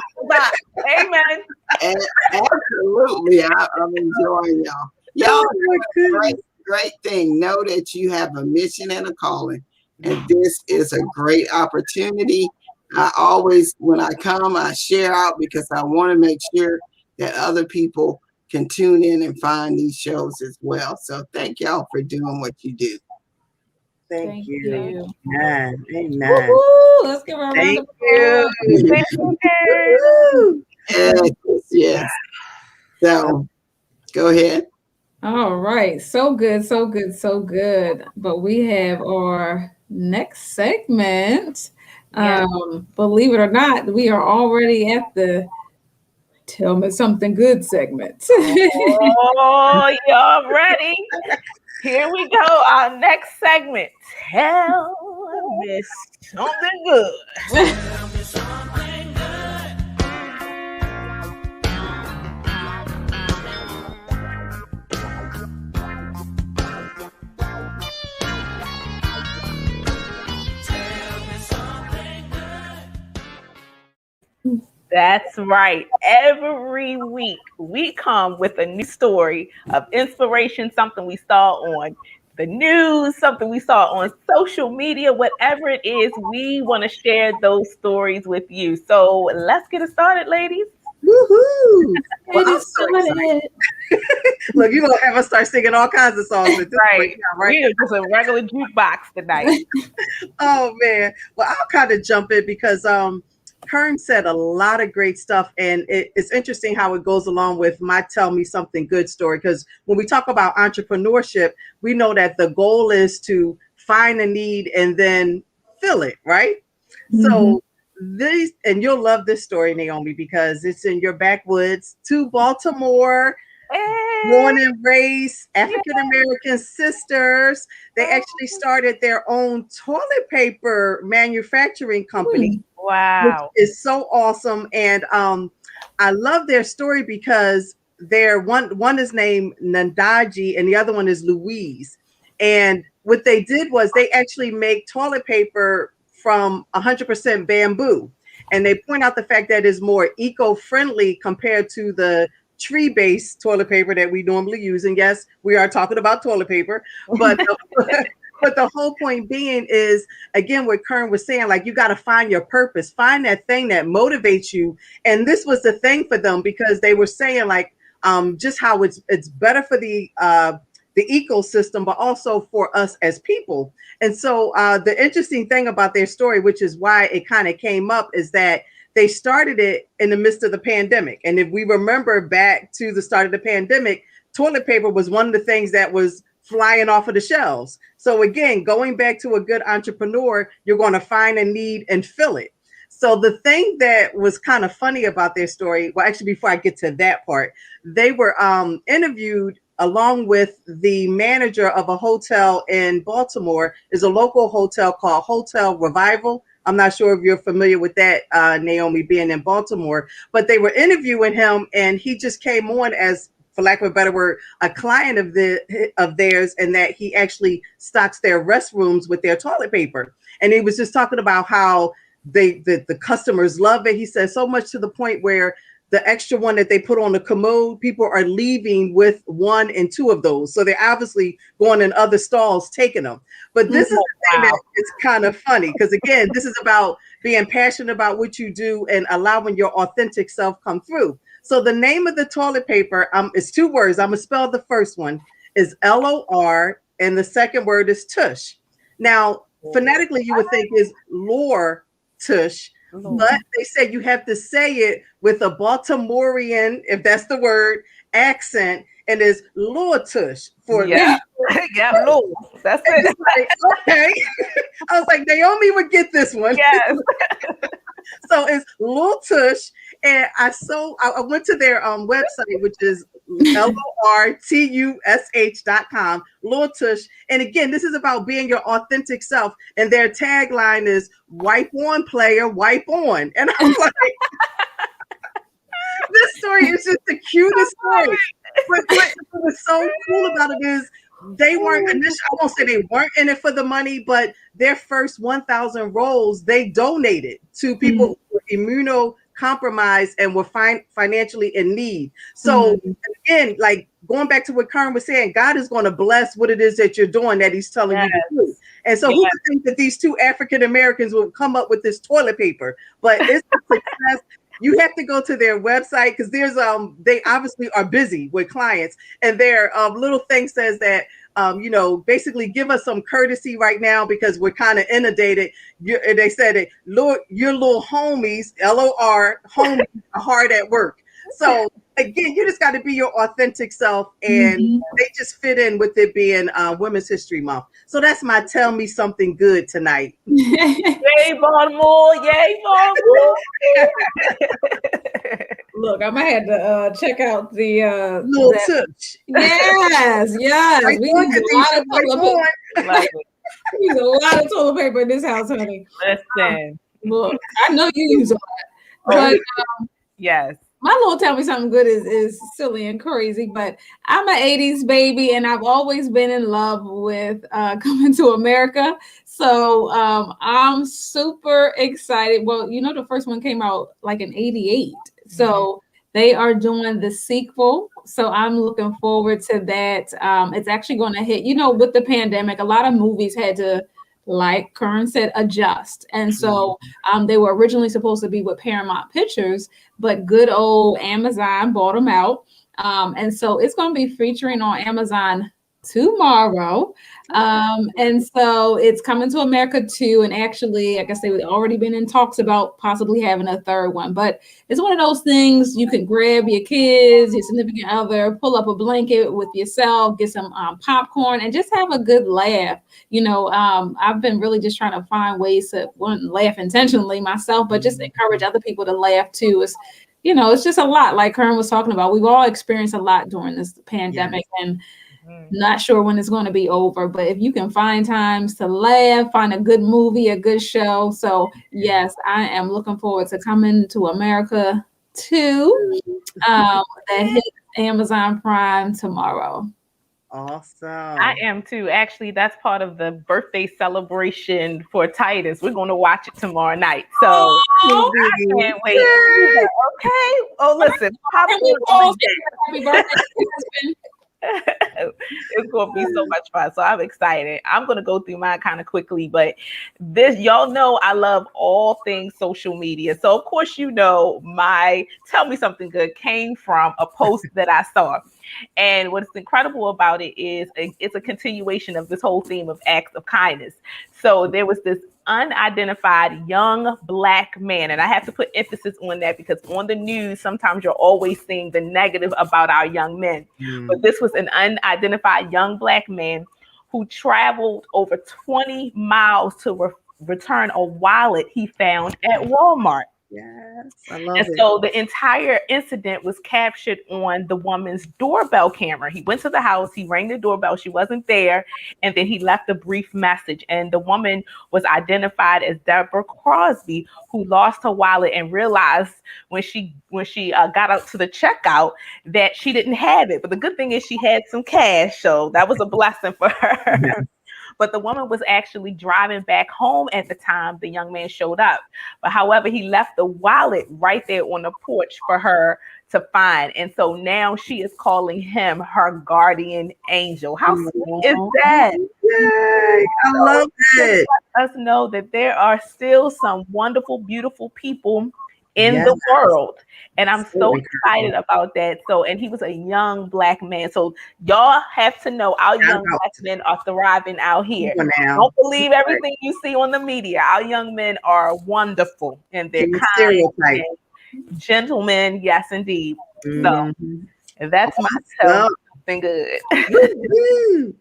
Amen. And absolutely, I'm enjoying y'all. Y'all are a great thing. Know that you have a mission and a calling, and this is a great opportunity. I always, when I come, I share out because I want to make sure that other people can tune in and find these shows as well. So thank y'all for doing what you do. Thank you. Amen. Amen. Woo-hoo! Let's give her a round of applause. Yes. So go ahead. All right. So good. But we have our next segment. Believe it or not, we are already at the Tell me something good segment. Oh, y'all ready? Here we go. Our next segment. Tell me something good. Tell me something good. That's right. Every week we come with a new story of inspiration, something we saw on the news, something we saw on social media, whatever it is, we want to share those stories with you. So let's get it started, ladies. Woohoo! Well, I'm so excited. Look, you're gonna have us start singing all kinds of songs at this point now, right? We're just a regular jukebox tonight. Oh man. Well, I'll kind of jump in because Kearn said a lot of great stuff, and it's interesting how it goes along with my Tell Me Something Good story, because when we talk about entrepreneurship, we know that the goal is to find a need and then fill it, right? So these, and you'll love this story, Naomi, because it's in your backwoods to Baltimore. Born and raised African-American sisters. They actually started their own toilet paper manufacturing company. Wow. Which is so awesome. And I love their story because they're one is named Nandaji and the other one is Louise. And what they did was they actually make toilet paper from 100% bamboo. And they point out the fact that it's more eco-friendly compared to the tree-based toilet paper that we normally use. And yes, we are talking about toilet paper, but but the whole point being is, again, what Kearn was saying, like, you got to find your purpose, find that thing that motivates you. And this was the thing for them, because they were saying, like, just how it's better for the ecosystem, but also for us as people. And so the interesting thing about their story, which is why it kind of came up, is that they started it in the midst of the pandemic. And if we remember back to the start of the pandemic, toilet paper was one of the things that was flying off of the shelves. So again, going back to a good entrepreneur, you're going to find a need and fill it. So the thing that was kind of funny about their story, well, actually, before I get to that part, they were interviewed along with the manager of a hotel in Baltimore. Is a local hotel called Hotel Revival. I'm not sure if you're familiar with that, Naomi, being in Baltimore, but they were interviewing him, and he just came on as, for lack of a better word, a client of theirs, and that he actually stocks their restrooms with their toilet paper. And he was just talking about how the customers love it. He said so much to the point where the extra one that they put on the commode, people are leaving with 1 and 2 of those. So they're obviously going in other stalls taking them. But this is the thing that is kind of funny, because again, this is about being passionate about what you do and allowing your authentic self come through. So the name of the toilet paper is 2 words. I'm gonna spell the first one is LOR, and the second word is tush. Now, phonetically, you would think is lore tush, but they said you have to say it with a Baltimorean, if that's the word, accent, and is lore tush for Lord. That's it. Like, okay. I was like, Naomi would get this one. Yes. So it's Lil Tush, and I went to their website, which is LORTUSH.com, Lil Tush. And again, this is about being your authentic self. And their tagline is "Wipe on, player, wipe on." And I'm like, this story is just the cutest story. But what was so cool about it is they weren't initially, I won't say they weren't in it for the money, but their first 1,000 rolls, they donated to people who were immunocompromised and were financially in need. So again, like going back to what Kearn was saying, God is going to bless what it is that you're doing that he's telling you to do. And so who would think that these 2 African Americans would come up with this toilet paper? But it's a success. You have to go to their website, because there's they obviously are busy with clients, and their little thing says that basically give us some courtesy right now because we're kind of inundated. They said it, Lord, your little homies, LOR homies, are hard at work. So again, you just got to be your authentic self, and they just fit in with it being Women's History Month. So that's my Tell Me Something Good tonight. Yay, Baltimore! Yay, Baltimore! Look, I'm gonna have to check out the Little touch. Yes. Right We on, use a lot of Kadesha, toilet right paper. on. Love it. We use a lot of toilet paper in this house, honey. Listen. Look, I know you use a lot, Oh, but yes. my little tell me something good is silly and crazy, but I'm an 80s baby and I've always been in love with Coming to America. So I'm super excited. Well, you know, the first one came out like in 88. So they are doing the sequel. So I'm looking forward to that. It's actually going to hit, you know, with the pandemic, a lot of movies had to, like Kearn said, adjust. And so they were originally supposed to be with Paramount Pictures, but good old Amazon bought them out. And so it's going to be featuring on Amazon tomorrow. And so it's Coming to America 2. And actually, I guess they've already been in talks about possibly having a third one. But it's one of those things you can grab your kids, your significant other, pull up a blanket with yourself, get some popcorn, and just have a good laugh. You know, I've been really just trying to find ways to laugh intentionally myself, but just encourage other people to laugh too. It's, you know, it's just a lot, like Kearn was talking about. We've all experienced a lot during this pandemic, and not sure when it's going to be over. But if you can find times to laugh, find a good movie, a good show. So yes, I am looking forward to Coming to America 2 that hits Amazon Prime tomorrow. Awesome. I am too. Actually, that's part of the birthday celebration for Titus. We're going to watch it tomorrow night. So I can't wait. Yay. Okay. Oh, listen. Happy birthday, husband. It's going to be so much fun. So I'm excited. I'm going to go through mine kind of quickly, but this, y'all know I love all things social media. So of course, you know, my Tell Me Something Good came from a post that I saw. And what's incredible about it is it's a continuation of this whole theme of acts of kindness. So there was this unidentified young Black man, and I have to put emphasis on that because on the news, sometimes you're always seeing the negative about our young men. But this was an unidentified young Black man who traveled over 20 miles to return a wallet he found at Walmart. Yes, I love And it. so the entire incident was captured on the woman's doorbell camera. He went to the house, he rang the doorbell, she wasn't there, and then he left a brief message. And the woman was identified as Deborah Crosby, who lost her wallet and realized when she got up to the checkout that she didn't have it. But the good thing is she had some cash, so that was a blessing for her. Yes. But the woman was actually driving back home at the time the young man showed up. But however, he left the wallet right there on the porch for her to find. And so now she is calling him her guardian angel. How sweet is that? Yay, I love it. Let us know that there are still some wonderful, beautiful people in Yes. the world. And I'm so So excited about that. So, and he was a young Black man. So y'all have to know our young Black men are thriving out here. Come on now. Don't believe everything you see on the media. Our young men are wonderful and they're kind, Stereotype. and gentlemen. Yes, indeed. So Mhm. that's my Tell Me Something Good. Woo-hoo.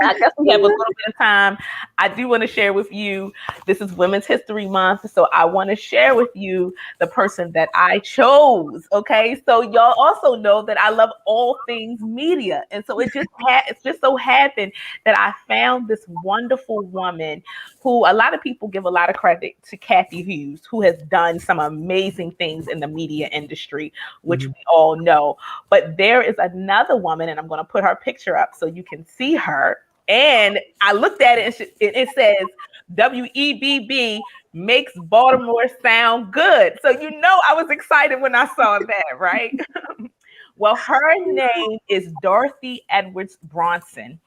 I guess we have a little bit of time. I do want to share with you, this is Women's History Month, so I want to share with you the person that I chose, okay? So y'all also know that I love all things media, and so it's just so happened that I found this wonderful woman who a lot of people give a lot of credit to, Kathy Hughes, who has done some amazing things in the media industry, which we all know. But there is another woman, and I'm going to put her picture up so you can see her. And I looked at it and it says WEBB makes Baltimore sound good. So you know I was excited when I saw that, right? Well, her name is Dorothy Edwards Bronson,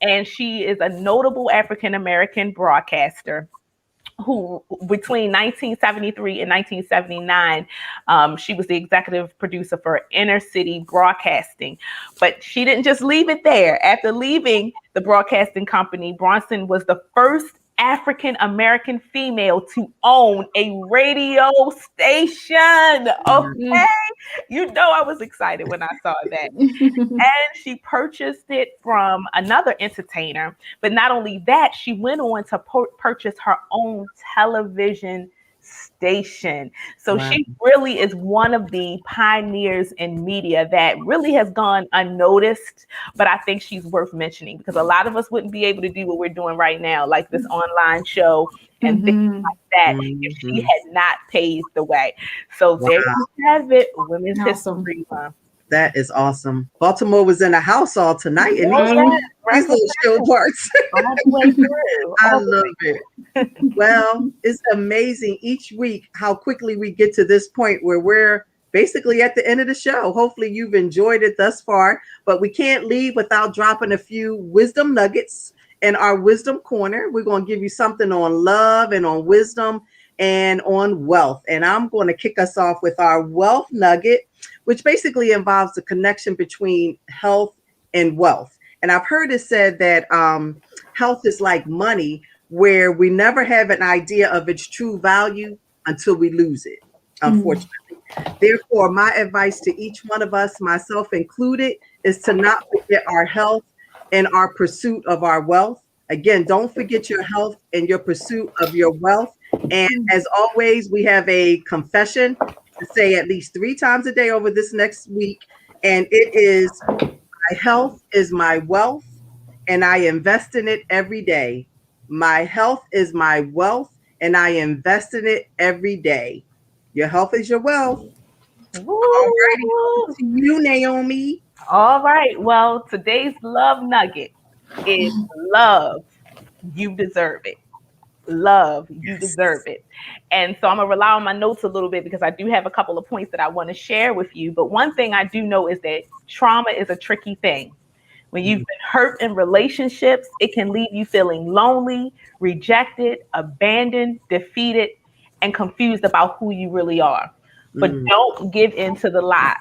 and she is a notable African-American broadcaster who between 1973 and 1979, she was the executive producer for Inner City Broadcasting. But she didn't just leave it there. After leaving the broadcasting company, Bronson was the first African-American female to own a radio station. Okay. You know, I was excited when I saw that. And she purchased it from another entertainer. But not only that, she went on to purchase her own television foundation. So Wow. she really is one of the pioneers in media that really has gone unnoticed, but I think she's worth mentioning because a lot of us wouldn't be able to do what we're doing right now, like this online show and things like that, if she had not paved the way. So there you have it, Women's History Month. That is awesome. Baltimore was in the house all tonight, and these little show parts. All the way through. I love it. Well, it's amazing each week how quickly we get to this point where we're basically at the end of the show. Hopefully you've enjoyed it thus far, but we can't leave without dropping a few wisdom nuggets in our wisdom corner. We're going to give you something on love and on wisdom and on wealth. And I'm going to kick us off with our wealth nugget, which basically involves the connection between health and wealth. And I've heard it said that health is like money, where we never have an idea of its true value until we lose it, unfortunately. Therefore, my advice to each one of us, myself included, is to not forget our health and our pursuit of our wealth. Again, don't forget your health and your pursuit of your wealth. And as always, we have a confession to say at least 3 times a day over this next week. And it is, my health is my wealth, and I invest in it every day. My health is my wealth, and I invest in it every day. Your health is your wealth. All righty. To you, Naomi. All right. Well, today's love nugget is love. You deserve it. Love, you deserve it. And so I'm going to rely on my notes a little bit because I do have a couple of points that I want to share with you. But one thing I do know is that trauma is a tricky thing. When you've been hurt in relationships, it can leave you feeling lonely, rejected, abandoned, defeated, and confused about who you really are. But don't give in to the lies.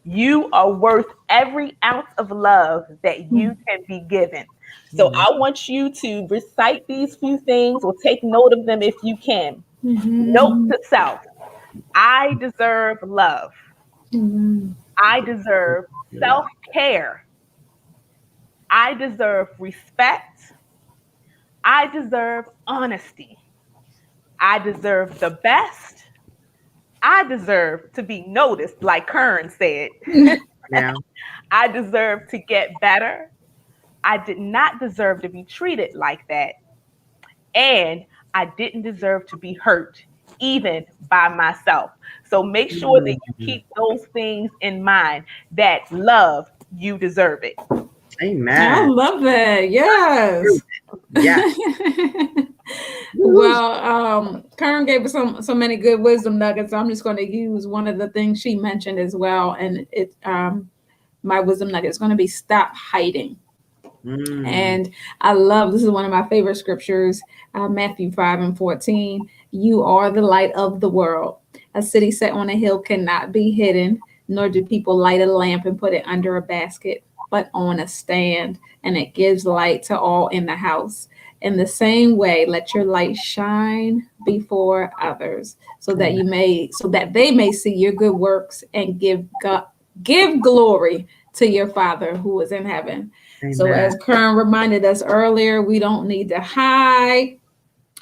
You are worth every ounce of love that you can be given. So I want you to recite these few things or take note of them if you can. Note to self: I deserve love. I deserve self-care. I deserve respect. I deserve honesty. I deserve the best. I deserve to be noticed, like Kearn said. Yeah. I deserve to get better. I did not deserve to be treated like that. And I didn't deserve to be hurt, even by myself. So make sure that you keep those things in mind, that love, you deserve it. Amen. I love that. Yes. Yes. Well, Kearn gave us so many good wisdom nuggets. I'm just going to use one of the things she mentioned as well. And it my wisdom nugget is going to be stop hiding. And I love, this is one of my favorite scriptures, Matthew 5:14. You are the light of the world. A city set on a hill cannot be hidden, nor do people light a lamp and put it under a basket, but on a stand, and it gives light to all in the house. In the same way, let your light shine before others, so that they may see your good works and give glory to your Father who is in heaven. Amen. So as Kearn reminded us earlier, we don't need to hide.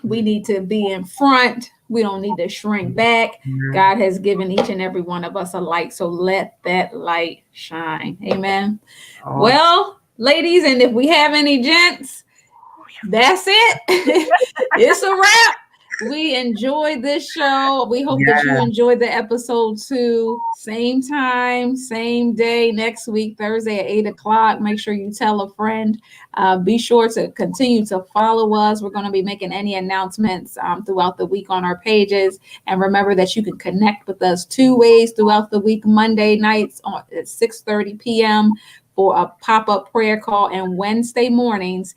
We need to be in front. We don't need to shrink back. God has given each and every one of us a light. So let that light shine. Amen. Awesome. Well, ladies, and if we have any gents, that's it. It's a wrap. We enjoyed this show. We hope that you enjoyed the episode too. Same time, same day next week, Thursday at 8:00. Make sure you tell a friend. Be sure to continue to follow us. We're going to be making any announcements throughout the week on our pages. And remember that you can connect with us 2 ways throughout the week: Monday nights at 6:30 p.m. for a pop-up prayer call, and Wednesday mornings,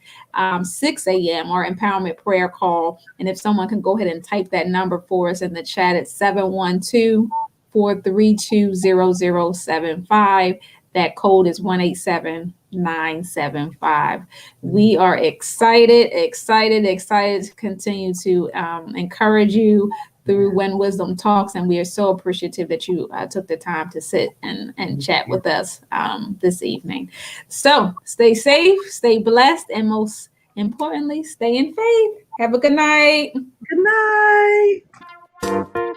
6 a.m. our empowerment prayer call. And if someone can go ahead and type that number for us in the chat, it's 712-432-0075. That code is 187975. We are excited to continue to encourage you through When Wisdom Talks, and we are so appreciative that you took the time to sit and chat with us this evening. So stay safe, stay blessed, and most importantly, stay in faith. Have a good night. Good night. Bye.